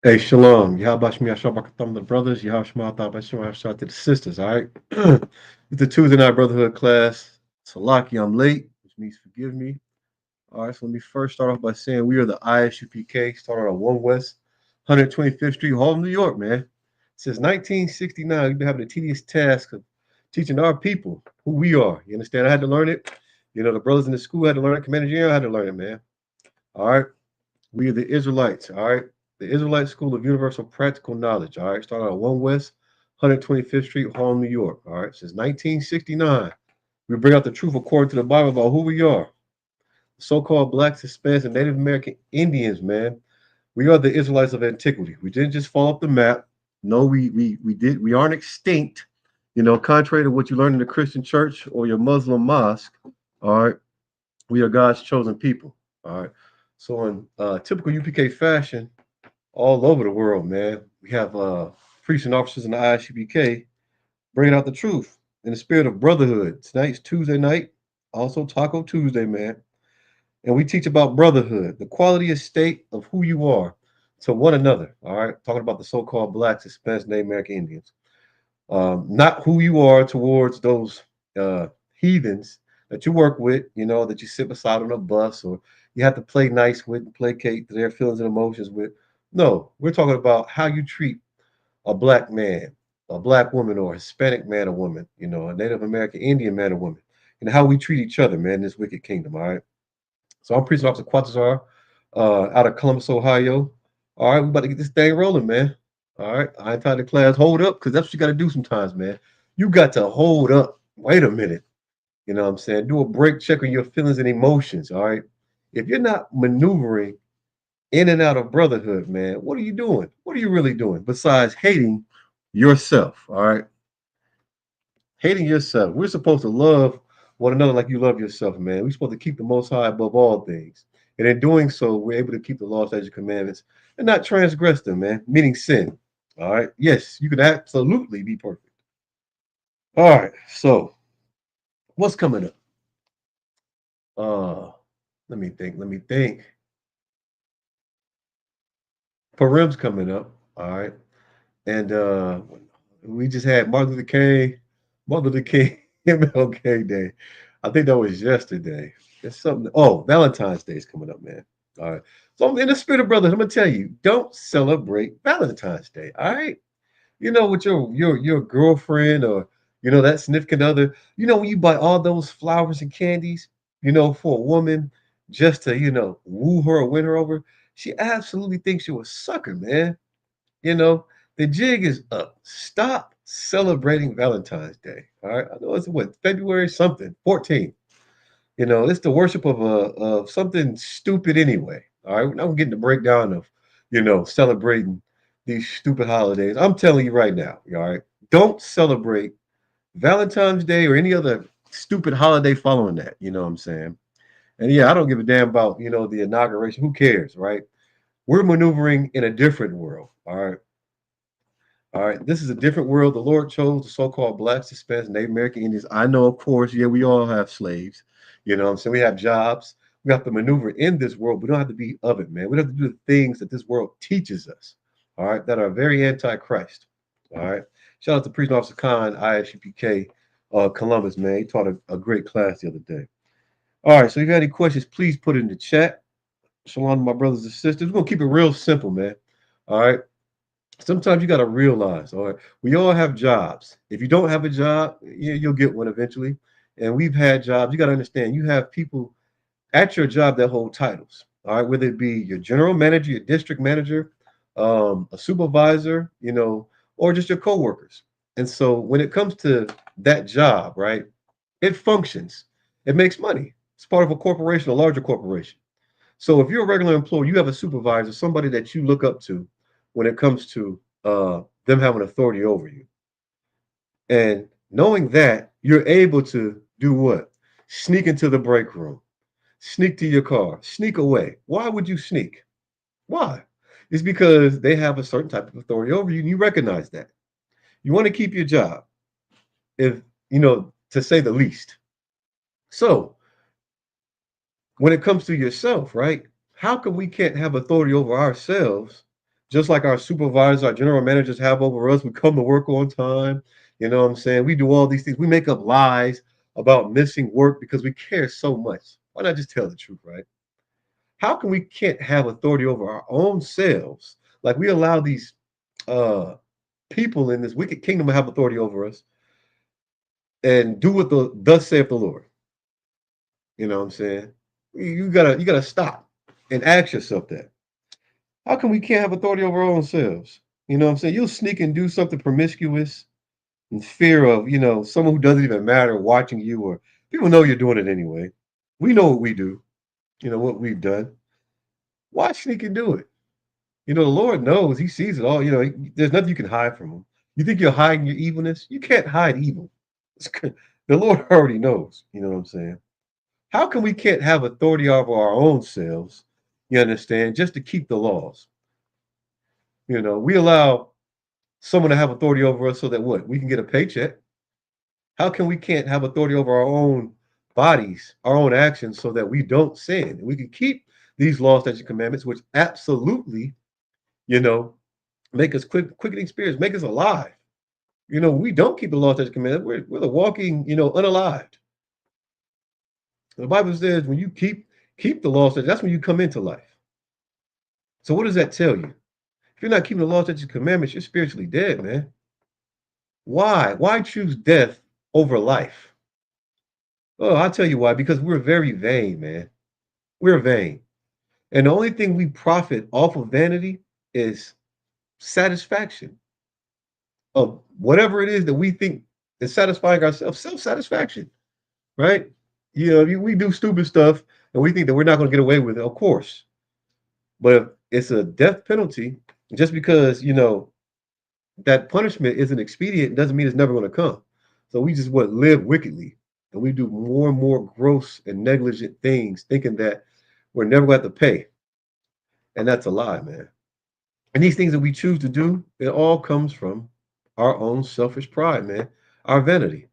Hey, shalom. Yahabashmi Ashabakatam the brothers. Yahashma Tabashim Ashar to the sisters. All right. It's the Tuesday night brotherhood class. Salaki, I'm late, which means forgive me. All right. So let me first start off by saying we are the ISUPK, started on 1 West, 125th Street, Harlem, New York, man. Since 1969, we've been having the tedious task of teaching our people who we are. You understand? I had to learn it. You know, the brothers in the school had to learn it. Commander General had to learn it, man. All right. We are the Israelites, all right? The Israelite School of Universal Practical Knowledge, all right? Started on 1 West, 125th Street, Harlem, New York, all right? Since 1969, we bring out the truth according to the Bible about who we are. The so-called blacks, Hispanics, and Native American Indians, man. We are the Israelites of antiquity. We didn't just fall off the map. No, we aren't extinct. You know, contrary to what you learn in the Christian church or your Muslim mosque, all right? We are God's chosen people, all right? So in typical UPK fashion, all over the world, man. We have priests and officers in the ISUPK bringing out the truth in the spirit of brotherhood. Tonight's Tuesday night, also Taco Tuesday, man. And we teach about brotherhood, the quality and state of who you are to one another. All right, talking about the so-called blacks, Hispanics, Native American Indians. Not who you are towards those heathens that you work with, you know, that you sit beside on a bus or you have to play nice with and placate to their feelings and emotions with. No, we're talking about how you treat a black man, a black woman, or a Hispanic man or woman, you know, a Native American Indian man or woman, and how we treat each other, man, in this wicked kingdom. All right. So I'm Priest Officer Quatazar out of Columbus, Ohio. All right, we about to get this thing rolling, man. All right, I ain't tired of class. Hold up, because that's what you got to do sometimes, man. You got to hold up. Wait a minute. You know what I'm saying? Do a break check on your feelings and emotions. All right. If you're not maneuvering in and out of brotherhood, man, what are you doing? What are you really doing besides hating yourself? All right. Hating yourself. We're supposed to love one another like you love yourself, man. We're supposed to keep the Most High above all things. And in doing so, we're able to keep the law, statutes, and commandments and not transgress them, man, meaning sin. All right. Yes, you can absolutely be perfect. All right. So, what's coming up? Uh, let me think. Let me think. Purim's coming up. All right. And we just had Martin Luther King MLK Day. I think that was yesterday. It's something. Oh, Valentine's Day is coming up, man. All right. So I'm in the spirit of brothers. I'm gonna tell you, don't celebrate Valentine's Day. All right. You know, with your girlfriend or you know that significant other. You know when you buy all those flowers and candies, you know, for a woman just to woo her or win her over. She absolutely thinks you're a sucker, man. You know, the jig is up. Stop celebrating Valentine's Day. All right. I know it's what, February something, 14th. You know, it's the worship of something stupid anyway. All right. We're not getting the breakdown of, celebrating these stupid holidays. I'm telling you right now, all right. Don't celebrate Valentine's Day or any other stupid holiday following that. You know what I'm saying? And yeah, I don't give a damn about, the inauguration. Who cares, right? We're maneuvering in a different world. All right. All right, this is a different world. The Lord chose the so-called blacks, Hispanics, Native American Indians. I know, of course, yeah, we all have slaves. You know what I'm saying? We have jobs. We have to maneuver in this world. We don't have to be of it, man. We don't have to do the things that this world teaches us, all right, that are very anti-Christ. All right. Shout out to Priest Officer Khan, ISUPK, Columbus, man. He taught a great class the other day. All right, so if you have any questions, please put it in the chat. Shalom to my brothers and sisters. We're going to keep it real simple, man. All right. Sometimes you got to realize, all right, we all have jobs. If you don't have a job, yeah, you'll get one eventually. And we've had jobs. You got to understand, you have people at your job that hold titles, all right, whether it be your general manager, your district manager, a supervisor, or just your coworkers. And so when it comes to that job, right, it functions. It makes money. It's part of a corporation, a larger corporation. So if you're a regular employee, you have a supervisor, somebody that you look up to when it comes to them having authority over you. And knowing that, you're able to do what? Sneak into the break room, sneak to your car, sneak away. Why would you sneak? Why? It's because they have a certain type of authority over you, and you recognize that. You want to keep your job, if to say the least. So when it comes to yourself, right? How come we can't have authority over ourselves Just like our supervisors, our general managers have over us. We come to work on time. You know what I'm saying? We do all these things. We make up lies about missing work because we care so much. Why not just tell the truth, right? How can we can't have authority over our own selves? Like we allow these uh people in this wicked kingdom to have authority over us and do what the thus saith the Lord. You know what I'm saying? You gotta stop and ask yourself that. How come we can't have authority over our own selves? You know what I'm saying? You'll sneak and do something promiscuous in fear of, someone who doesn't even matter watching you, or people know you're doing it anyway. We know what we do, what we've done. Why sneak and do it? The Lord knows, He sees it all. There's nothing you can hide from Him. You think you're hiding your evilness? You can't hide evil. The Lord already knows. You know what I'm saying? How come we can't have authority over our own selves? You understand? Just to keep the laws. We allow someone to have authority over us so that what? We can get a paycheck. How come we can't have authority over our own bodies, our own actions, so that we don't sin? We can keep these laws, statutes, and commandments, which absolutely, you know, make us quickening spirits, make us alive. We don't keep the law, statutes, and commandments. We're the walking, unalived. The Bible says when you keep the law, that's when you come into life. So what does that tell you? If you're not keeping the law, statutes, and commandments, you're spiritually dead, man. Why? Why choose death over life? Oh, I'll tell you why. Because we're very vain, man. We're vain. And the only thing we profit off of vanity is satisfaction of whatever it is that we think is satisfying ourselves, self-satisfaction, right? We do stupid stuff and we think that we're not going to get away with it, of course. But if it's a death penalty, just because, that punishment isn't expedient doesn't mean it's never going to come. So we just live wickedly, and we do more and more gross and negligent things, thinking that we're never going to have to pay, and that's a lie, man. And these things that we choose to do, it all comes from our own selfish pride, man, our vanity.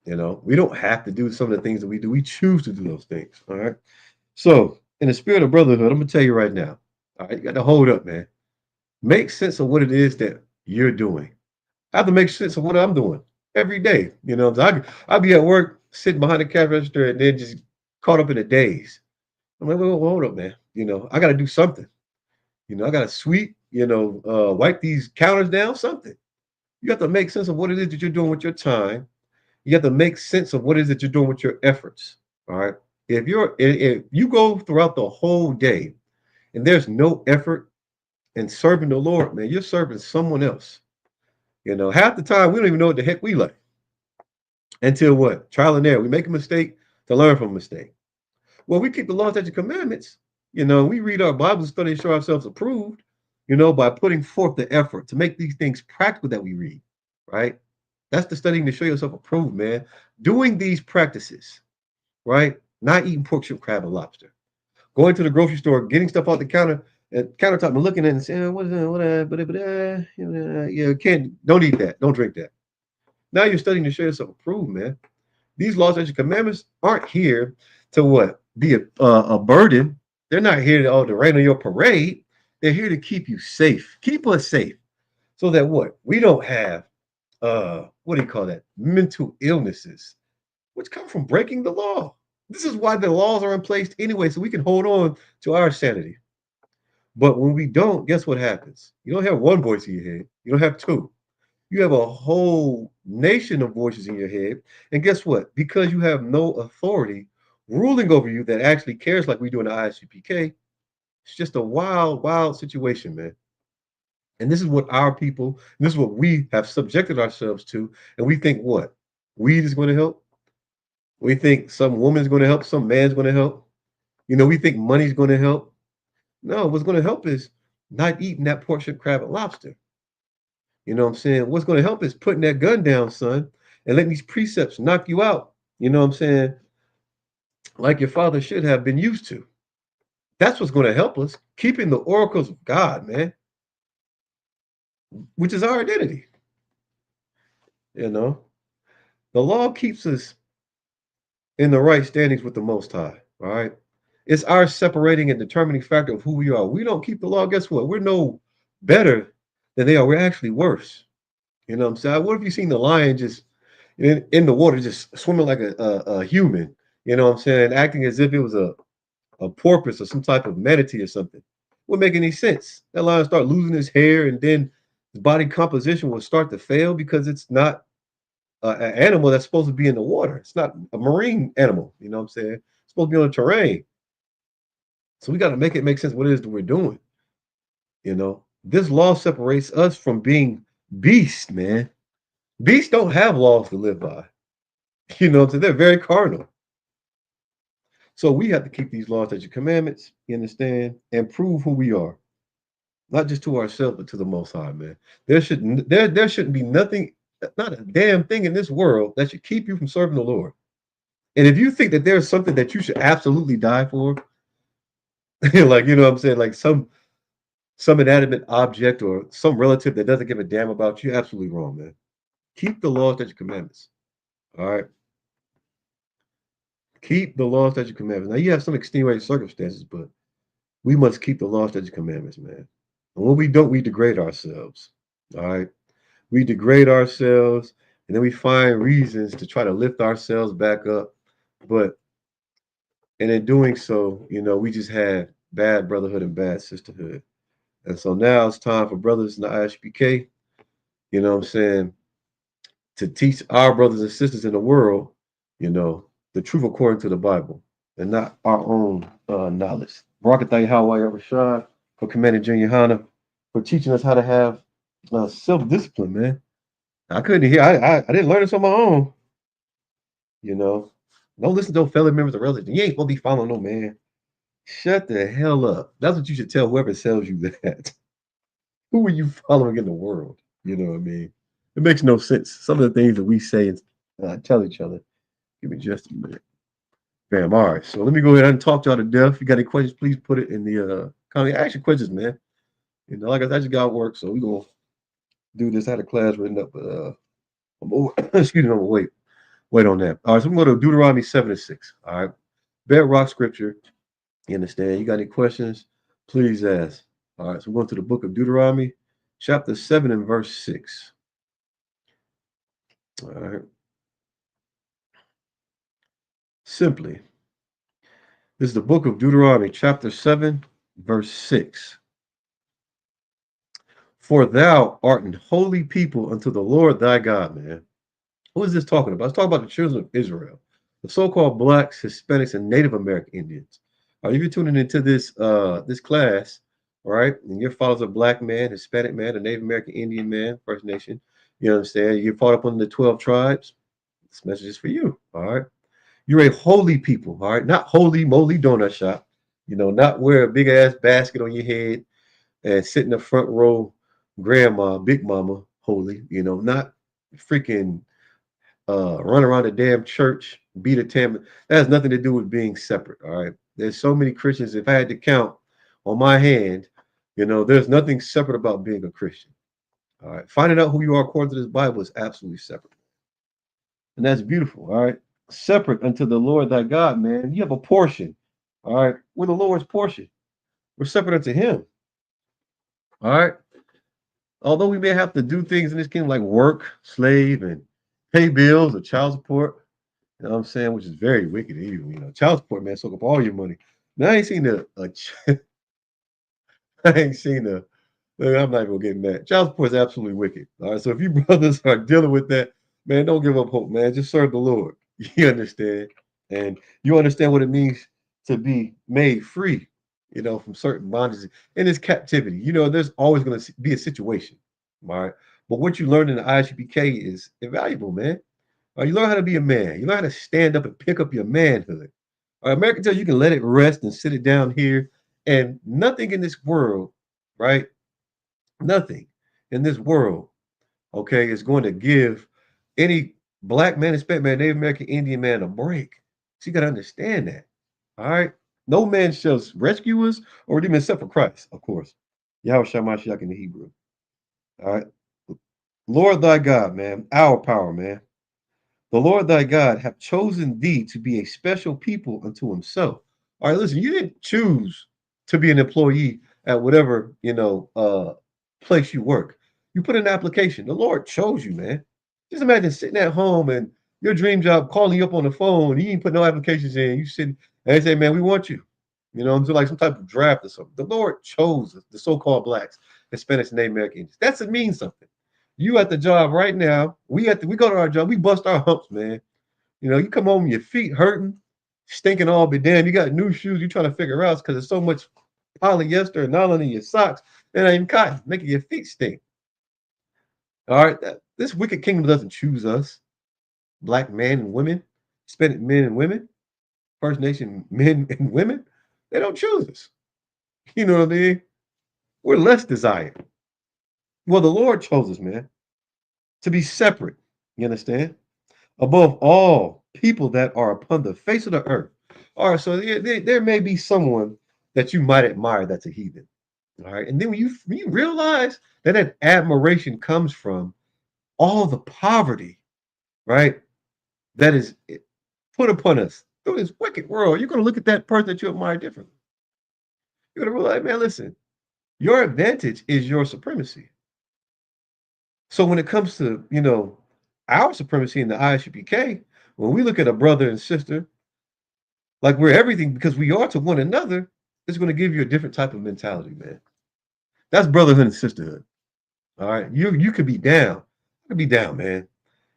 We don't have to do some of the things that we do. We choose to do those things. All right. So, in the spirit of brotherhood, I'm gonna tell you right now. All right, you got to hold up, man. Make sense of what it is that you're doing. I have to make sense of what I'm doing every day. I'll be at work sitting behind the cash register and then just caught up in the days. I'm like, well, hold up, man. I got to do something. I got to sweep, wipe these counters down, something. You have to make sense of what it is that you're doing with your time. You have to make sense of what it is that you're doing with your efforts. All right. If you go throughout the whole day and there's no effort in serving the Lord, man, you're serving someone else. Half the time we don't even know what the heck we like until what? Trial and error. We make a mistake to learn from a mistake. Well, we keep the laws, statutes, and commandments. We read our Bible, study, and show ourselves approved, by putting forth the effort to make these things practical that we read, right? That's the studying to show yourself approved, man. Doing these practices, right? Not eating pork, shrimp, crab, and lobster. Going to the grocery store, getting stuff off the countertop, and looking at it and saying, "What is that? Yeah, don't eat that. Don't drink that." Now you're studying to show yourself approved, man. These laws and commandments aren't here to what? Be a burden. They're not here to rain on your parade. They're here to keep you safe. Keep us safe. So that what? We don't have what do you call that? Mental illnesses, which come from breaking the law. This is why the laws are in place anyway, so we can hold on to our sanity. But when we don't, guess what happens? You don't have one voice in your head. You don't have two. You have a whole nation of voices in your head. And guess what? Because you have no authority ruling over you that actually cares like we do in the ISUPK, it's just a wild, wild situation, man. And this is what our people, this is what we have subjected ourselves to. And we think what? Weed is going to help. We think some woman's going to help, some man's going to help. We think money's going to help. No, what's going to help is not eating that pork, shrimp, crab, and lobster. You know what I'm saying? What's going to help is putting that gun down, son, and letting these precepts knock you out. You know what I'm saying? Like your father should have been used to. That's what's going to help us, keeping the oracles of God, man, which is our identity. You know, the law keeps us in the right standings with the Most High. All right. It's our separating and determining factor of who we are. We don't keep the law. Guess what? We're no better than they are. We're actually worse. You know what I'm saying? What if you seen the lion just in the water, just swimming like a human? You know what I'm saying? Acting as if it was a porpoise or some type of manatee or something. Wouldn't make any sense. That lion start losing his hair, and then his body composition will start to fail because it's not an animal that's supposed to be in the water. It's not a marine animal. You know what I'm saying? It's supposed to be on the terrain. So we got to make it make sense what it is that we're doing. You know, this law separates us from being beasts, man. Beasts don't have laws to live by. You know, so they're very carnal. So we have to keep these laws, statutes, commandments, you understand, and prove who we are, not just to ourselves, but to the Most High, man. There shouldn't be nothing, not a damn thing in this world that should keep you from serving the Lord. And if you think that there's something that you should absolutely die for, like you know what I'm saying, like some inanimate object or some relative that doesn't give a damn about you, you're absolutely wrong, man. Keep the laws, statutes, commandments. All right. Keep the laws, statutes, commandments. Now you have some extenuating circumstances, but we must keep the laws, statutes, commandments, man. And when we don't, we degrade ourselves. All right. We degrade ourselves and then we find reasons to try to lift ourselves back up. But and in doing so, you know, we just had bad brotherhood and bad sisterhood. And so now it's time for brothers in the ISBK, you know what I'm saying, to teach our brothers and sisters in the world, you know, the truth according to the Bible and not our own knowledge. Barakatah Hawaii Rashad for Commander Junior Hana for teaching us how to have self discipline, man. I couldn't hear, I didn't learn this on my own, you know. Don't listen to those fellow members of religion. You ain't supposed to be following no man. Shut the hell up. That's what you should tell whoever tells you that. Who are you following in the world? You know what I mean? It makes no sense. Some of the things that we say and tell each other. Give me just a minute. Bam. All right. So let me go ahead and talk y'all to death. If you got any questions, please put it in the comment. Ask your questions, man. You know, like I said, I just got work, so we're gonna do this. I had a class written up, but I'm over, excuse me, I'm gonna wait on that. All right, so I'm going to Deuteronomy 7:6. All right. Bedrock scripture. You understand? You got any questions? Please ask. All right, so we're going to the book of Deuteronomy, chapter 7 and verse 6. All right. Simply, this is the book of Deuteronomy, chapter 7, verse 6. For thou art an holy people unto the Lord thy God, man. Who is this talking about? It's talking about the children of Israel, the so-called blacks, Hispanics, and Native American Indians. If you're tuning into this class, all right, and your father's a black man, Hispanic man, a Native American Indian man, First Nation, you understand? You're part up on the 12 tribes. This message is for you, all right? You're a holy people, all right? Not holy moly donut shop, you know, not wear a big ass basket on your head and sit in the front row, grandma, big mama, holy, you know, not freaking run around the damn church, beat a tam. That has nothing to do with being separate. All right. There's so many Christians. If I had to count on my hand, you know, there's nothing separate about being a Christian. All right. Finding out who you are according to this Bible is absolutely separate. And that's beautiful. All right. Separate unto the Lord thy God, man. You have a portion. All right. We're the Lord's portion. We're separate unto him. All right. Although we may have to do things in this kingdom like work, slave, and pay bills or child support, you know what I'm saying? Which is very wicked of you. You know, child support, man, soak up all your money. Now I ain't seen I ain't seen a, look, I'm not even gonna get mad. Child support is absolutely wicked. All right. So if you brothers are dealing with that, man, don't give up hope, man. Just serve the Lord. You understand? And you understand what it means to be made free, you know, from certain bondages in this captivity. You know, there's always gonna be a situation. All right. But what you learn in the ISUPK is invaluable, man. You learn how to be a man. You learn how to stand up and pick up your manhood. America tells you can let it rest and sit it down here, and nothing in this world, right? Nothing in this world, okay, is going to give any black man, Hispanic man, Native American Indian man a break. So you got to understand that. All right. No man shall rescue us or redeem except for Christ, of course. Yahweh Shemashyak in the Hebrew. All right. Lord thy God, man, our power, man. The Lord thy God hath chosen thee to be a special people unto himself. All right, listen, you didn't choose to be an employee at whatever, place you work. You put in an application. The Lord chose you, man. Just imagine sitting at home and your dream job calling you up on the phone. You ain't put no applications in. You sitting and they say, man, we want you. I'm like some type of draft or something. The Lord chose us, the so-called blacks, Hispanics, and Native Americans. That's to mean something. You at the job right now. We go to our job. We bust our humps, man. You come home, your feet hurting, stinking all be damn. You got new shoes. You trying to figure out because there's so much polyester and nylon in your socks. It ain't even cotton, making your feet stink. All right, this wicked kingdom doesn't choose us, black men and women, Hispanic men and women, First Nation men and women. They don't choose us. You know what I mean? We're less desired. Well, the Lord chose us, man, to be separate. You understand? Above all people that are upon the face of the earth. All right, so there may be someone that you might admire that's a heathen. All right, and then when you realize that admiration comes from all the poverty, right, that is put upon us through this wicked world, you're going to look at that person that you admire differently. You're going to realize, man, listen, your advantage is your supremacy. So when it comes to, our supremacy in the ISUPK, when we look at a brother and sister, like we're everything because we are to one another, it's going to give you a different type of mentality, man. That's brotherhood and sisterhood. All right. You could be down. I could be down, man.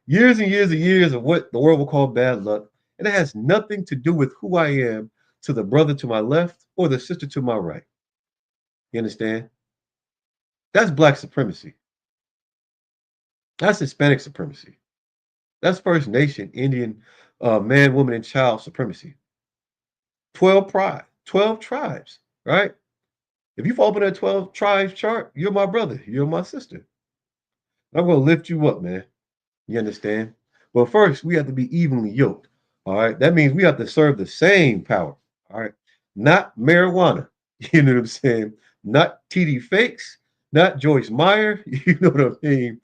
Years and years and years of what the world will call bad luck. And it has nothing to do with who I am to the brother to my left or the sister to my right. You understand? That's black supremacy. That's Hispanic supremacy. That's First Nation, Indian, man, woman, and child supremacy. 12 tribes, right? If you fall up in that 12 tribes chart, you're my brother. You're my sister. I'm going to lift you up, man. You understand? Well, first, we have to be evenly yoked. All right. That means we have to serve the same power. All right. Not marijuana. You know what I'm saying? Not TD Fakes. Not Joyce Meyer. You know what I mean?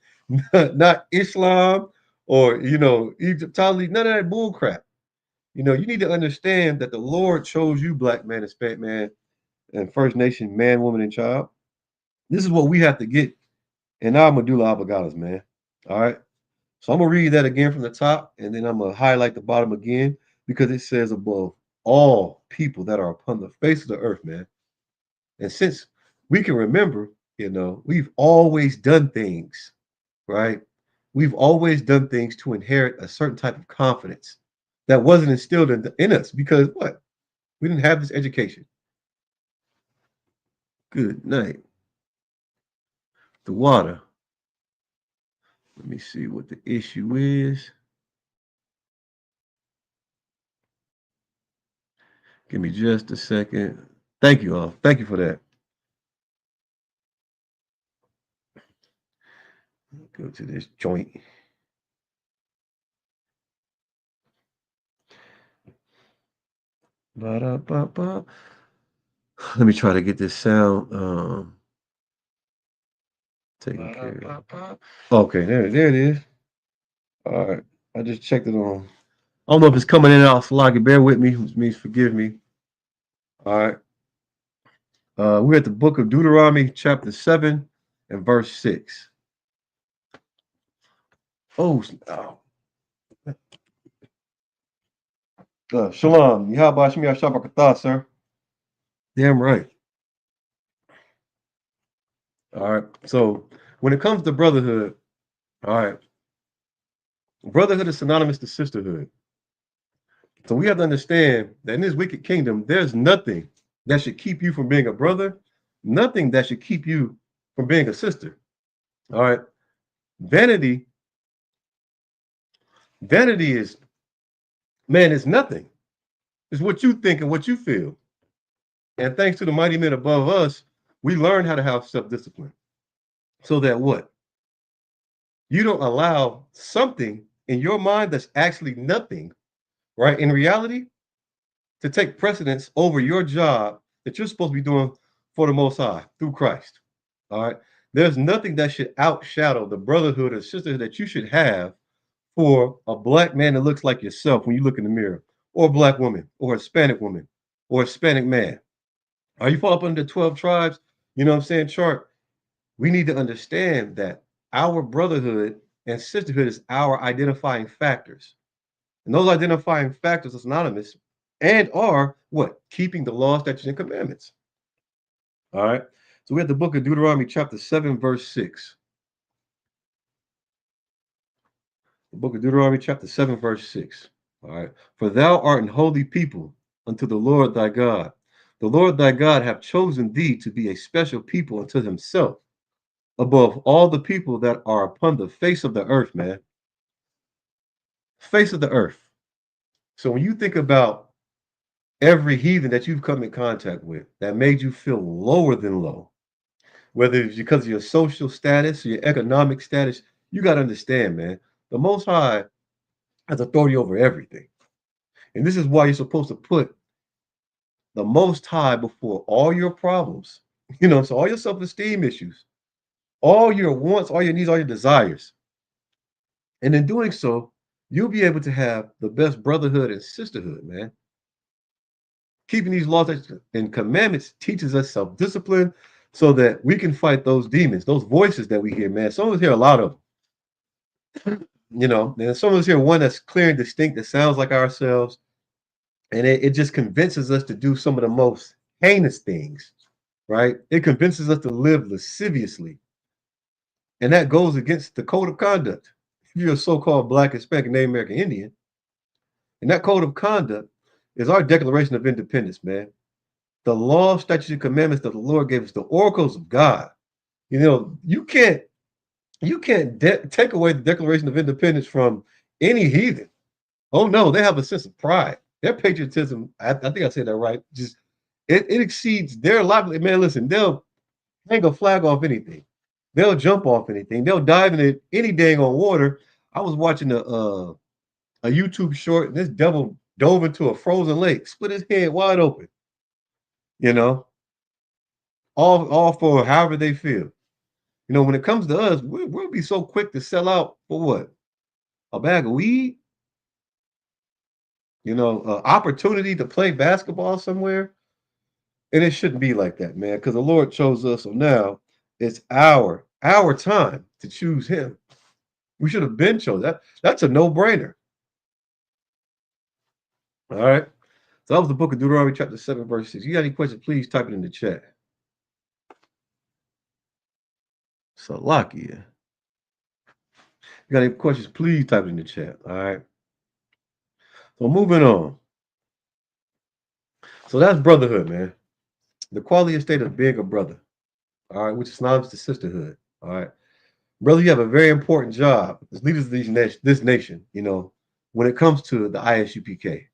Not Islam or, Egyptology. None of that bull crap. You need to understand that the Lord chose you, black man, Hispanic man, and First Nation man, woman, and child. This is what we have to get in our medulla oblongatas, man. All right. So I'm gonna read that again from the top, and then I'm gonna highlight the bottom again because it says above all people that are upon the face of the earth, man. And since we can remember, we've always done things, right? We've always done things to inherit a certain type of confidence that wasn't instilled in us because what? We didn't have this education. Good night. The water. Let me see what the issue is. Give me just a second. Thank you all. Thank you for that. Go to this joint. Ba-da-ba-ba. Let me try to get this sound taken care of. Okay, there it is. All right. I just checked it on. I don't know if it's coming in and out sloppy. Bear with me, which means forgive me. All right. We're at the book of Deuteronomy, chapter 7 and verse 6. Oh, shalom. Yahweh Shemi Shabakatah, sir. Damn right. All right. So when it comes to brotherhood, all right, brotherhood is synonymous to sisterhood. So we have to understand that in this wicked kingdom, there's nothing that should keep you from being a brother, nothing that should keep you from being a sister. All right. Vanity, vanity is, man, it's nothing. It's what you think and what you feel. And thanks to the mighty men above us, we learn how to have self-discipline. So that what? You don't allow something in your mind that's actually nothing, right? In reality, to take precedence over your job that you're supposed to be doing for the Most High through Christ. All right. There's nothing that should outshadow the brotherhood or sisterhood that you should have for a black man that looks like yourself when you look in the mirror, or a black woman, or a Hispanic woman, or Hispanic man. Are you fall up under the 12 tribes? You know what I'm saying? Chart. We need to understand that our brotherhood and sisterhood is our identifying factors. And those identifying factors are synonymous and are what? Keeping the law, statutes, and commandments. All right. So we have the book of Deuteronomy, chapter 7, verse 6. The book of Deuteronomy, chapter 7, verse 6. All right. For thou art an holy people unto the Lord thy God. The Lord thy God hath chosen thee to be a special people unto himself above all the people that are upon the face of the earth, man. Face of the earth. So when you think about every heathen that you've come in contact with that made you feel lower than low, whether it's because of your social status or your economic status, you got to understand, man, the Most High has authority over everything. And this is why you're supposed to put the Most High before all your problems, so all your self esteem issues, all your wants, all your needs, all your desires. And in doing so, you'll be able to have the best brotherhood and sisterhood, man. Keeping these laws and commandments teaches us self-discipline so that we can fight those demons, those voices that we hear, man. Some of us hear a lot of them, and some of us hear one that's clear and distinct that sounds like ourselves. And it just convinces us to do some of the most heinous things, right? It convinces us to live lasciviously. And that goes against the code of conduct. If you're a so-called Black, Hispanic, Native American Indian, and that code of conduct is our Declaration of Independence, man. The law, statutes, and commandments that the Lord gave us, the oracles of God. You can't take away the Declaration of Independence from any heathen. Oh no, they have a sense of pride. Their patriotism, I think I said that right. Just it exceeds their livelihood. Man, listen, they'll hang a flag off anything. They'll jump off anything. They'll dive in it any dang on water. I was watching a YouTube short, and this devil dove into a frozen lake, split his head wide open. You know, all for however they feel. When it comes to us, we'll be so quick to sell out for what? A bag of weed? Opportunity to play basketball somewhere? And it shouldn't be like that, man, because the Lord chose us. So now it's our time to choose him. We should have been chosen. That's a no-brainer. All right. So that was the book of Deuteronomy, chapter 7, verse 6. You got any questions, please type it in the chat. Salakia. You got any questions, please type it in the chat. All right. So moving on. So that's brotherhood, man. The quality and state of being a brother. All right, which is synonymous to sisterhood. All right. Brother, you have a very important job as leaders of this nation, when it comes to the ISUPK.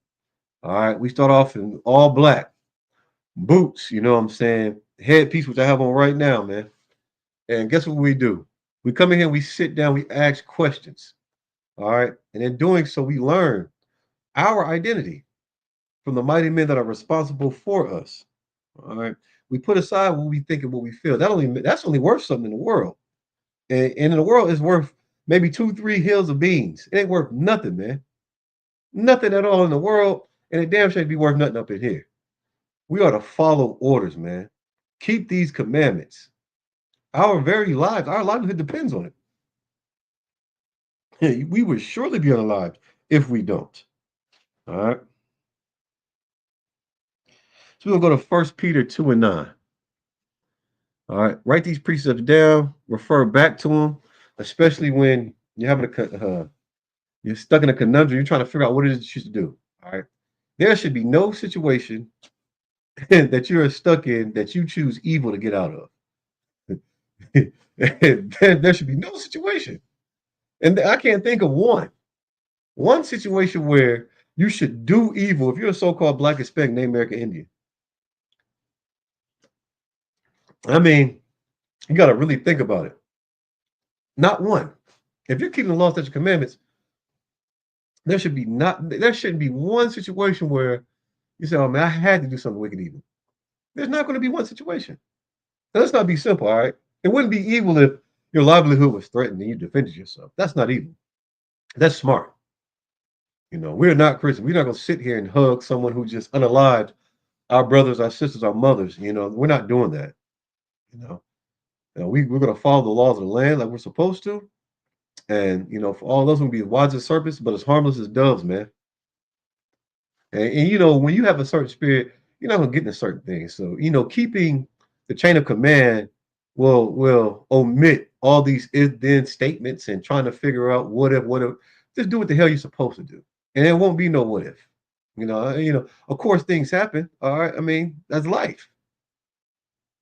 All right. We start off in all black boots, you know what I'm saying? Headpiece, which I have on right now, man. And guess what we do? We come in here, we sit down, we ask questions. All right. And in doing so, we learn our identity from the mighty men that are responsible for us. All right. We put aside what we think and what we feel. That's only worth something in the world. And in the world, it's worth maybe 2-3 hills of beans. It ain't worth nothing, man. Nothing at all in the world. And it damn sure ain't be worth nothing up in here. We ought to follow orders, man. Keep these commandments. Our very lives, our livelihood depends on it. We would surely be unalive if we don't. All right. So we're going to go to 1 Peter 2 and 9. All right. Write these precepts down, refer back to them, especially when you're having you're stuck in a conundrum, you're trying to figure out what it is you should do. All right. There should be no situation that you're stuck in that you choose evil to get out of. There should be no situation. And I can't think of one situation where you should do evil if you're a so-called Black, Hispanic, Native American Indian. I mean, you got to really think about it. Not one. If you're keeping the law, statutes, commandments, there shouldn't be one situation where you say, "Oh man, I had to do something wicked evil." There's not going to be one situation. Now, let's not be simple, all right? It wouldn't be evil if your livelihood was threatened and you defended yourself. That's not evil. That's smart. We're not Christian. We're not going to sit here and hug someone who's just unalived our brothers, our sisters, our mothers. We're not doing that. You know, we're gonna follow the laws of the land like we're supposed to, and for all those will be wise as serpents, but as harmless as doves, man. And when you have a certain spirit, you're not gonna get into certain things. So keeping the chain of command will omit all these if then statements and trying to figure out what if. Just do what the hell you're supposed to do, and there won't be no what if. Of course things happen. All right, I mean that's life,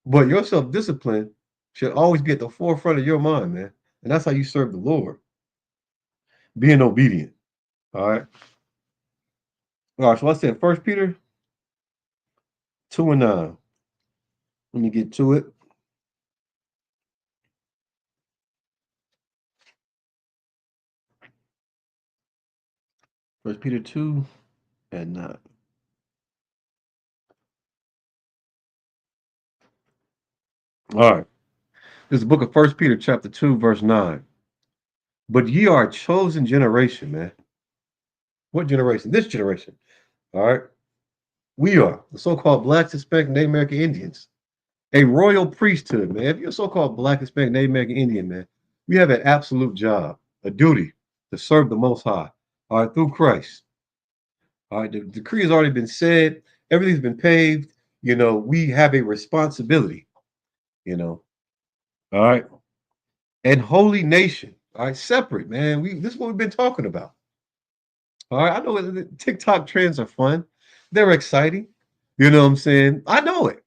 but your self discipline should always be at the forefront of your mind, man, and that's how you serve the Lord, being obedient. All right, all right. So I said First Peter 2:9. Let me get to it. First Peter 2:9. All right. This is the book of First Peter, chapter 2, verse 9. But ye are a chosen generation, man. What generation? This generation. All right. We are the so-called Black, Hispanic, Native American Indians. A royal priesthood, man. If you're a so-called Black, Hispanic, Native American Indian, man, we have an absolute job, a duty to serve the Most High. All right, through Christ. All right, the decree has already been said. Everything's been paved. We have a responsibility. You know. All right. And holy nation. All right, separate, man. This is what we've been talking about. All right, I know the TikTok trends are fun. They're exciting. You know what I'm saying? I know it.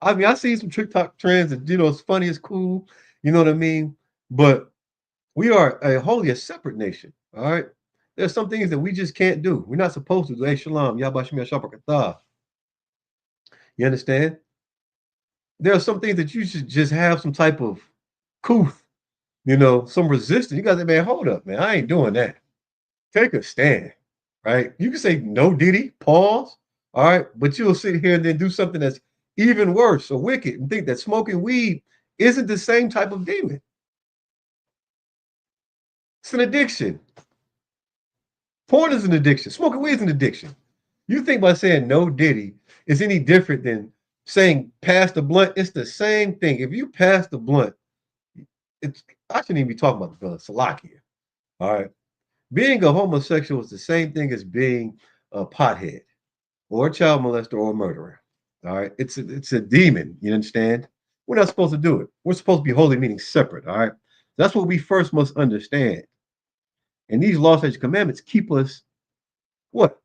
I mean, I see some TikTok trends and it's funny, it's cool. You know what I mean? But we are a separate nation. All right. There's some things that we just can't do. We're not supposed to do. Hey, shalom, yabashim yashapakatah. You understand? There are some things that you should just have some type of couth, some resistance. You got to, man, hold up, man. I ain't doing that. Take a stand, right? You can say no Diddy, pause, all right, but you'll sit here and then do something that's even worse or wicked and think that smoking weed isn't the same type of demon. It's an addiction. Porn is an addiction. Smoking weed is an addiction. You think by saying no Diddy is any different than saying pass the blunt? It's the same thing. If you pass the blunt, I shouldn't even be talking about the blunt. Salakia. All right. Being a homosexual is the same thing as being a pothead or a child molester or a murderer. All right. It's a demon. You understand? We're not supposed to do it. We're supposed to be holy, meaning separate. All right. That's what we first must understand. And these laws, statutes, commandments keep us what?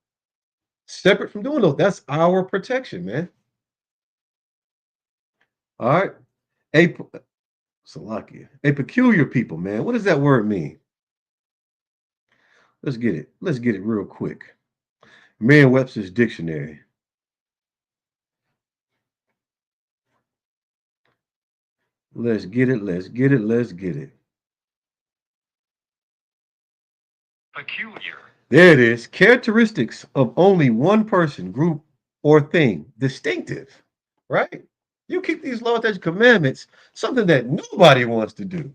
Separate from doing those. That's our protection, man. All right. A Salakia. A peculiar people, man. What does that word mean? Let's get it. Let's get it real quick. Merriam-Webster's dictionary. Let's get it. Let's get it. Let's get it. Peculiar. There it is. Characteristics of only one person, group, or thing. Distinctive, right? You keep these laws, statutes, commandments, something that nobody wants to do.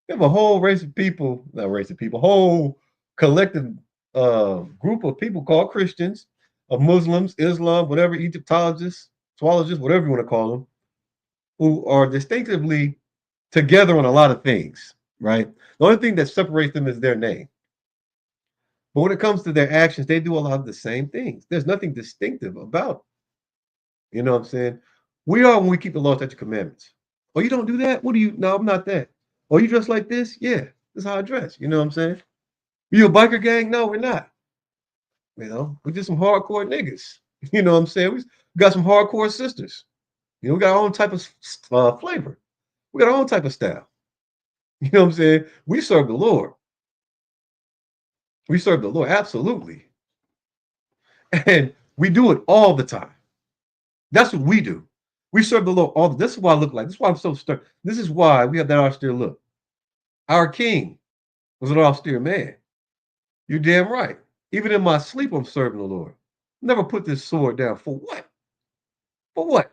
We have a whole race of people, not race of people, whole collective group of people called Christians, of Muslims, Islam, whatever, Egyptologists, zoologists, whatever you want to call them, who are distinctively together on a lot of things, right? The only thing that separates them is their name. But when it comes to their actions, they do a lot of the same things. There's nothing distinctive about them. You know what I'm saying? We are when we keep the law, statutes, commandments. Oh, you don't do that? What do you? No, I'm not that. Oh, you dress like this? Yeah, this is how I dress. You know what I'm saying? You a biker gang? No, we're not. We're just some hardcore niggas. You know what I'm saying? We got some hardcore sisters. We got our own type of flavor. We got our own type of style. You know what I'm saying? We serve the Lord. We serve the Lord, absolutely. And we do it all the time. That's what we do. We serve the Lord all the This is why I look like. This is why I'm so stern. This is why we have that austere look. Our king was an austere man. You're damn right. Even in my sleep, I'm serving the Lord. Never put this sword down. For what? For what?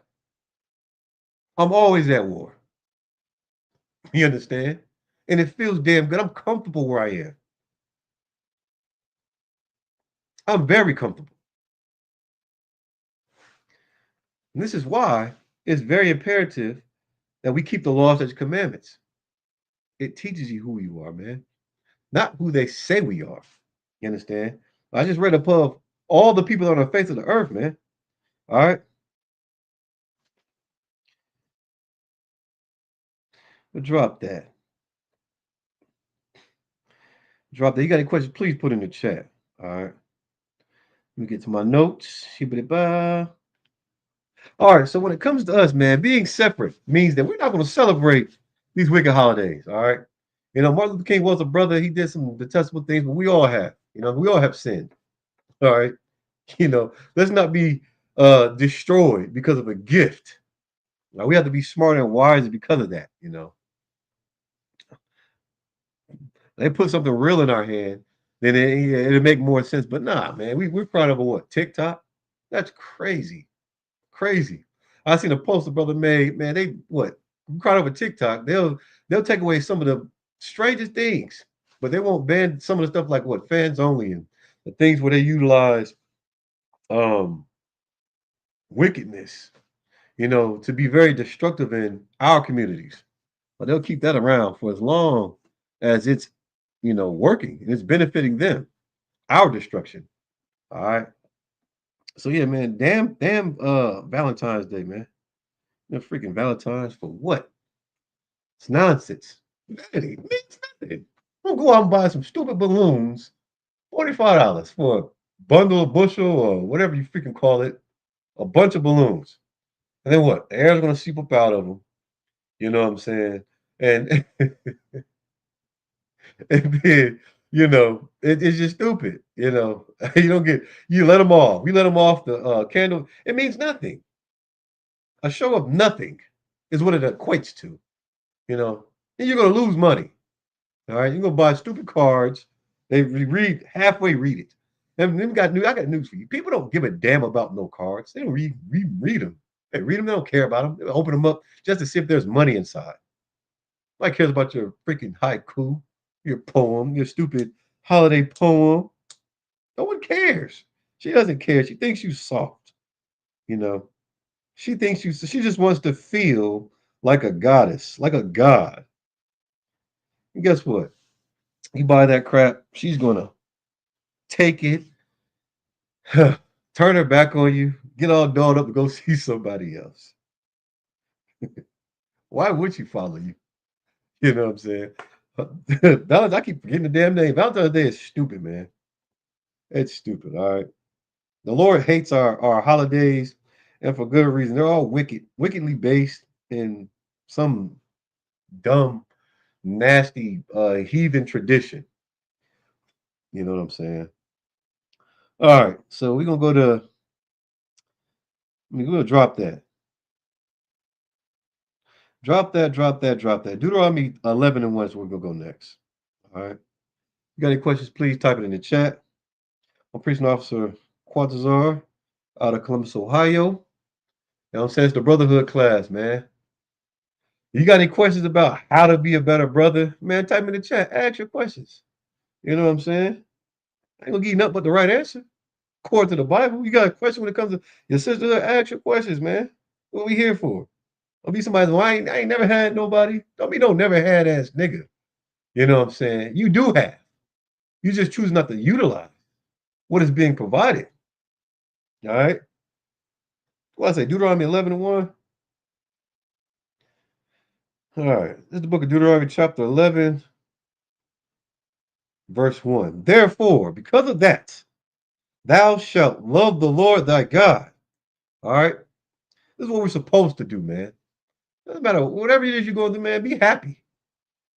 I'm always at war. You understand? And it feels damn good. I'm comfortable where I am. I'm very comfortable. And this is why it's very imperative that we keep the laws and commandments. It teaches you who you are, man, not who they say we are. You understand? I just read above all the people on the face of the earth, man. All right, but drop that. Drop that. You got any questions? Please put in the chat. All right. Let me get to my notes. All right. So when it comes to us, man, being separate means that we're not going to celebrate these wicked holidays. All right. Martin Luther King was a brother. He did some detestable things, but we all have. We all have sinned. All right. Let's not be destroyed because of a gift. Now, we have to be smart and wise because of that. They put something real in our hand, then it'll make more sense. But nah, man, we're proud of what? TikTok? That's crazy. Crazy. I seen a post a brother made, man, they what? I'm proud of a TikTok. They'll take away some of the strangest things, but they won't ban some of the stuff like what fans only and the things where they utilize um wickedness, to be very destructive in our communities. But they'll keep that around for as long as it's working and it's benefiting them, our destruction. All right. So yeah, man, damn Valentine's Day, man. Freaking Valentine's for what? It's nonsense. Vanity means nothing. We'll go out and buy some stupid balloons, $45 for a bundle, a bushel, or whatever you freaking call it, a bunch of balloons. And then what? The air's gonna seep up out of them. You know what I'm saying? And and then it's just stupid. You don't get you let them off. We let them off the candle. It means nothing. A show of nothing is what it equates to. You know, and you're gonna lose money. All right, you're gonna buy stupid cards. They read halfway, read it. And then I got news for you. People don't give a damn about no cards. They don't read them. They read them. They don't care about them. They open them up just to see if there's money inside. Nobody cares about your freaking haiku, your poem, your stupid holiday poem. No one cares. She doesn't care. She thinks you soft. You know, she thinks she just wants to feel like a goddess, like a god. And guess what? You buy that crap, she's gonna take it, turn her back on you, get all dolled up to go see somebody else. Why would she follow you? You know what I'm saying? Valentine's, I keep forgetting the damn name. Valentine's Day is stupid, man. It's stupid. All right. The Lord hates our holidays, and for good reason. They're all wickedly based in some dumb, nasty, heathen tradition. You know what I'm saying? All right, so we're gonna go to. We're gonna drop that. Deuteronomy 11:1 is where we're gonna go next. All right. You got any questions? Please type it in the chat. I'm Preaching Officer Quatazar out of Columbus, Ohio. You know what I'm saying? It's the Brotherhood class, man. You got any questions about how to be a better brother? Man, type in the chat. Ask your questions. You know what I'm saying? I ain't gonna give you nothing but the right answer. According to the Bible, you got a question when it comes to your sister, ask your questions, man. What we here for? Don't be somebody, well, I ain't never had nobody. Don't be no never had ass nigga. You know what I'm saying? You do have. You just choose not to utilize what is being provided. All right. What I say, Deuteronomy 11:1. All right. This is the book of Deuteronomy, chapter 11, verse 1. Therefore, because of that, thou shalt love the Lord thy God. All right. This is what we're supposed to do, man. Doesn't matter whatever it is you're going to do, man. Be happy.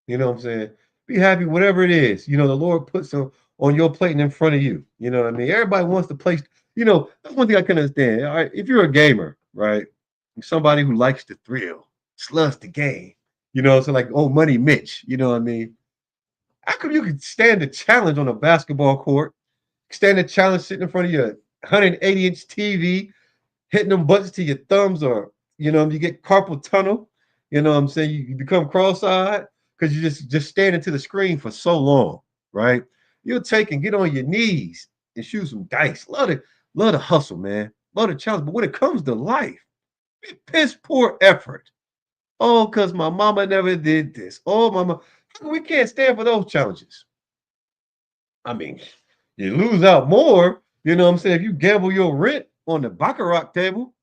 You know what I'm saying? Be happy, whatever it is. The Lord puts on your plate and in front of you. You know what I mean? Everybody wants to place. That's one thing I can understand. All right, if you're a gamer, right, somebody who likes the thrill, loves the game. So like old Money Mitch. You know what I mean? How come you could stand the challenge on a basketball court? Stand the challenge sitting in front of your 180-inch TV, hitting them buttons to your thumbs, or you get carpal tunnel. You know what I'm saying? You become cross-eyed because you just stand into the screen for so long, right? You'll take and get on your knees and shoot some dice. Love to hustle, man. Love the challenge. But when it comes to life, Piss poor effort. Oh, because my mama never did this. Oh, mama. We can't stand for those challenges. I mean, you lose out more, you know what I'm saying? If you gamble your rent on the baccarat table,